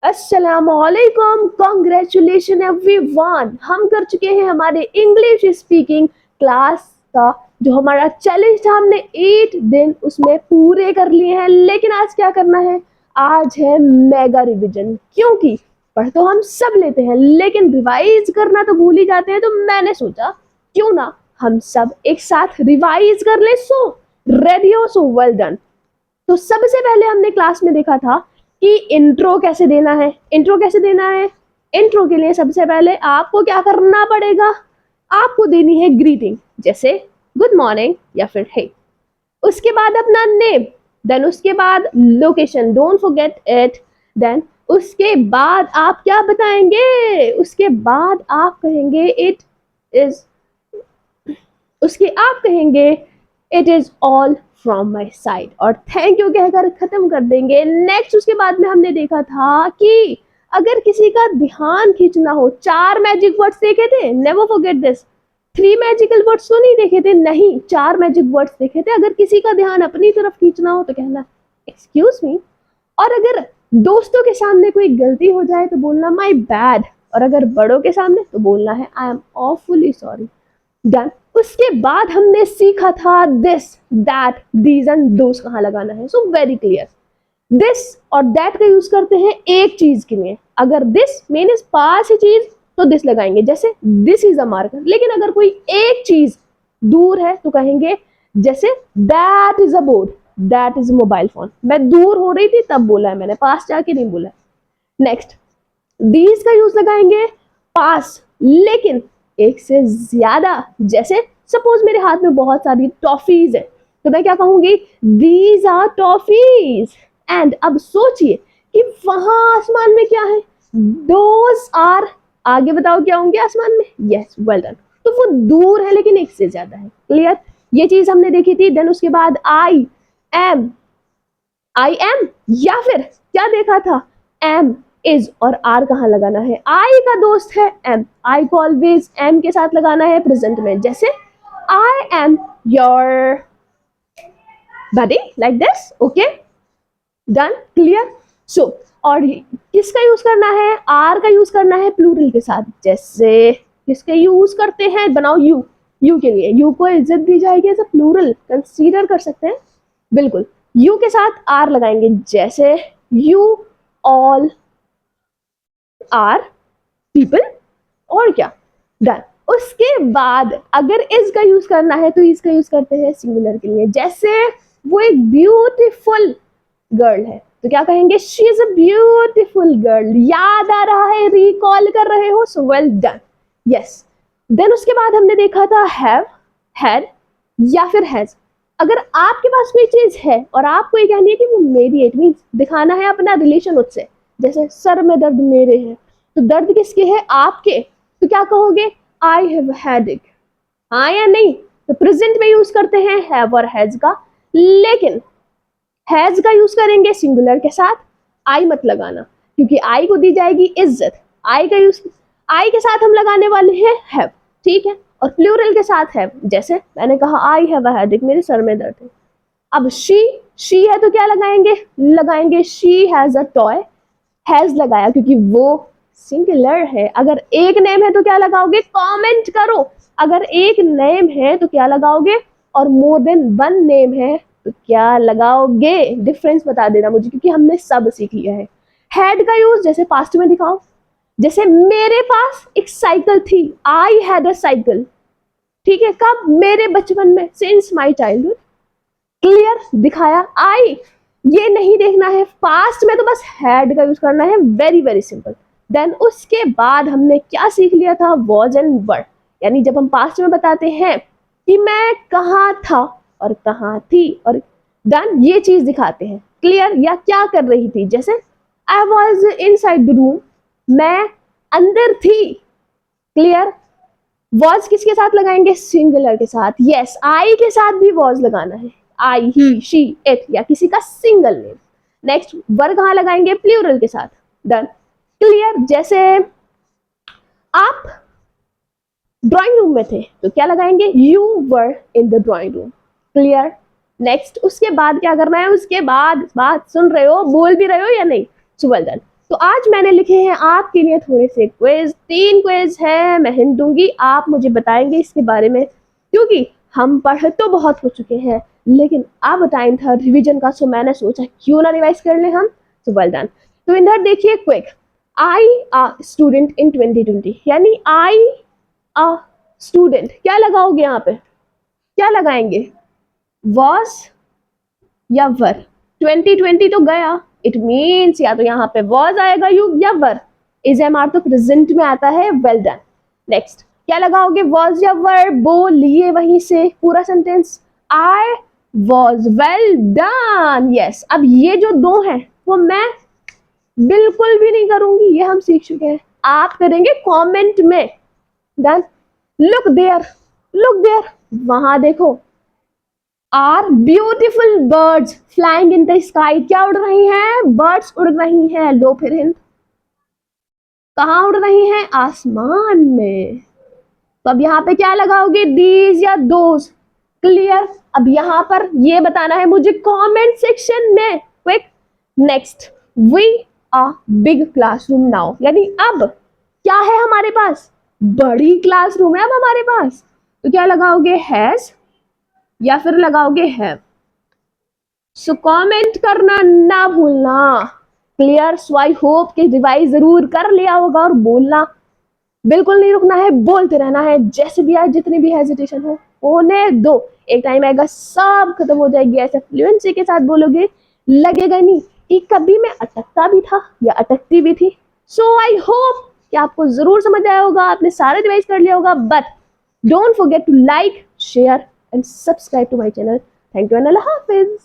अस्सलामुअलैकुम, congratulation everyone. हम कर चुके हैं हमारे इंग्लिश स्पीकिंग क्लास का जो हमारा चैलेंज था, हमने 8 दिन उसमें पूरे कर लिए हैं। लेकिन आज क्या करना है, आज है मेगा रिवीजन। क्योंकि पढ़ तो हम सब लेते हैं लेकिन रिवाइज करना तो भूल ही जाते हैं। तो मैंने सोचा क्यों ना हम सब एक साथ रिवाइज कर ले। सो रेडी हो? So well done. तो सबसे पहले हमने क्लास में देखा था कि इंट्रो कैसे देना है। इंट्रो कैसे देना है? इंट्रो के लिए सबसे पहले आपको क्या करना पड़ेगा, आपको देनी है ग्रीटिंग, जैसे गुड मॉर्निंग या फिर हे। उसके बाद अपना नेम, देन उसके बाद location, don't forget it. Then उसके बाद आप क्या बताएंगे? उसके बाद आप कहेंगे इट इज, उसके आप कहेंगे it is all from my side और थैंक यू कहकर खत्म कर देंगे। नेक्स्ट उसके बाद में हमने देखा था कि अगर किसी का ध्यान खींचना हो, 4 मैजिक वर्ड्स देखे थे, never forget this. 3 magical words तो नहीं देखे थे, नहीं, 4 मैजिक वर्ड्स देखे थे। अगर किसी का ध्यान अपनी तरफ खींचना हो तो कहना एक्सक्यूज मी, और अगर दोस्तों के सामने कोई गलती हो जाए तो बोलना माई बैड, और अगर बड़ों के सामने तो बोलना है I am awfully sorry. Done. उसके बाद हमने सीखा था this, that, these and those कहाँ लगाना है। सो वेरी क्लियर, दिस और दैट का यूज करते हैं एक चीज के लिए। अगर दिस मीन्स पास ही चीज तो दिस लगाएंगे, जैसे दिस इज अ मार्कर। लेकिन अगर कोई एक चीज दूर है तो कहेंगे जैसे that is a board, that is a mobile phone. मैं दूर हो रही थी तब बोला है मैंने, पास जाके नहीं बोला। नेक्स्ट, दीज का यूज लगाएंगे पास लेकिन एक से ज्यादा। जैसे सपोज मेरे हाथ में बहुत सारी टॉफीज है तो मैं क्या कहूंगी, दीज आर टॉफीज। एंड अब सोचिए कि वहां आसमान में क्या है, दोज आर, आगे बताओ क्या होंगे आसमान में? Yes, well done. तो वो दूर है लेकिन एक से ज्यादा है। क्लियर? ये चीज हमने देखी थी। देन उसके बाद आई एम, आई एम, या फिर क्या देखा था, एम, इज और आर कहाँ लगाना है? आई का दोस्त है एम, आई को ऑलवेज एम के साथ लगाना है प्रेजेंट में, जैसे I am your buddy, like this. Okay, done, clear. So और किसका यूज करना है? आर का यूज करना है प्लूरल के साथ, जैसे किसके यूज करते हैं, बनाओ यू। यू के लिए, यू को इज्जत दी जाएगी एज अ प्लूरल, कंसीडर कर सकते हैं, बिल्कुल। यू के साथ आर लगाएंगे, जैसे यू ऑल आर पीपल, और क्या, डन। उसके बाद अगर इज का यूज करना है तो इसका यूज करते हैं सिंगुलर के लिए, जैसे वो एक ब्यूटीफुल गर्ल है तो क्या कहेंगे, she is a beautiful girl. याद आ रहा है, रिकॉल कर रहे हो? So well done, yes. Then उसके बाद हमने देखा था हैव, हैड या फिर हैज। अगर आपके पास कोई चीज है और आपको ये कहनी है कि वो मेरी है, इट मींस दिखाना है अपना रिलेशन उससे, जैसे सर में दर्द मेरे है तो दर्द किसके है? आपके। तो क्या कहोगे, आई हैव हेडेक। हाँ या नहीं? तो प्रेजेंट में यूज करते हैं हैव और हैज का, लेकिन हैज का यूज करेंगे सिंगुलर के साथ। आई मत लगाना क्योंकि आई को दी जाएगी इज्जत। आई का यूज, आई के साथ हम लगाने वाले हैं हैव, ठीक है, और प्लूरल के साथ हैव, जैसे मैंने कहा आई हैव अ हेडेक, मेरे सर में दर्द है। अब शी है तो क्या लगाएंगे, लगाएंगे she has a toy. Has लगाया क्योंकि वो सिंगुलर है। अगर एक नेम है तो क्या लगाओगे, कमेंट करो। अगर एक नेम है तो क्या लगाओगे, और मोर देन वन नेम है तो क्या लगाओगे? डिफरेंस बता देना मुझे क्योंकि हमने सब सीख लिया है। हैड का यूज जैसे पास्ट में दिखाओ, जैसे मेरे पास एक साइकिल थी, आई हैड अ साइकिल, ठीक है, कब? मेरे बचपन में, सिंस माई चाइल्डहुड। क्लियर? दिखाया आई। ये नहीं देखना है पास्ट में तो बस हैड का यूज करना है, वेरी वेरी सिंपल। देन उसके बाद हमने क्या सीख लिया था, वॉज एंड वर। यानी जब हम पास्ट में बताते हैं कि मैं कहाँ था और कहाँ थी, और डन, ये चीज दिखाते हैं। क्लियर? या क्या कर रही थी, जैसे I was in side the room, मैं अंदर थी। क्लियर? वॉज किसके साथ लगाएंगे, सिंगुलर के साथ। यस, आई के साथ भी वॉज लगाना है, आई, ही, शी, इट, या किसी का सिंगल नेम। नेक्स्ट, वर कहाँ लगाएंगे, प्लूरल के साथ। Done, clear? जैसे आप ड्राइंग रूम में थे तो क्या लगाएंगे, you were in the drawing room. Clear? Next उसके बाद क्या करना है, उसके बाद बात सुन रहे हो, बोल भी रहे हो या नहीं? सो वेल डन। तो आज मैंने लिखे हैं आपके लिए थोड़े से क्विज, 3 क्विज है, मैं हिंट दूंगी, आप मुझे बताएंगे इसके बारे में, क्योंकि हम पढ़ तो बहुत हो चुके हैं लेकिन अब टाइम था रिवीजन का, सो मैंने सोचा क्यों ना रिवाइज कर ले हम। सो वेल डन। तो इधर देखिए quick, I a student in 2020, यानी आई अ स्टूडेंट, क्या लगाओगे यहाँ पे, क्या लगाएंगे, वॉज या वर। 2020 तो गया, इट मीन्स या तो यहाँ पे वॉज आएगा यू या वर, इज एम आर तो प्रेजेंट में आता है, वेल डन। नेक्स्ट क्या लगाओगे, वॉज या वर, बोलिए वहीं से पूरा sentence, I was, well done, yes. अब ये जो दो हैं वो मैं बिल्कुल भी नहीं करूंगी, ये हम सीख चुके हैं, आप करेंगे कमेंट में। Done. Look there, look there, वहां देखो, are beautiful birds flying in the sky, क्या उड़ रही हैं, बर्ड्स उड़ रही हैं। लो फिर हिंट, कहाँ उड़ रही हैं, आसमान में। तो अब यहाँ पे क्या लगाओगे, दीज या दोज, क्लियर। अब यहाँ पर ये बताना है मुझे कमेंट सेक्शन में, quick. Next, we are big classroom now, यानी अब क्या है हमारे पास, बड़ी क्लासरूम है अब हमारे पास। तो क्या लगाओगे, हैज या फिर लगाओगे हैव। सो कमेंट करना ना भूलना, क्लियर। सो आई होप कि रिवाइज जरूर कर लिया होगा, और बोलना बिल्कुल नहीं रुकना है, बोलते रहना है, जैसे भी आए जितनी भी हेजिटेशन हो होने दो, एक टाइम आएगा सब खत्म हो जाएगी, ऐसे फ्लुएंसी के साथ बोलोगे लगेगा नहीं कि कभी मैं अटकता भी था या अटकती भी थी। सो आई होप कि आपको जरूर समझ आया होगा, आपने सारे रिवाइज कर लिया होगा, but don't forget to like, share and subscribe to my channel. Thank you and अल्लाह हाफिज।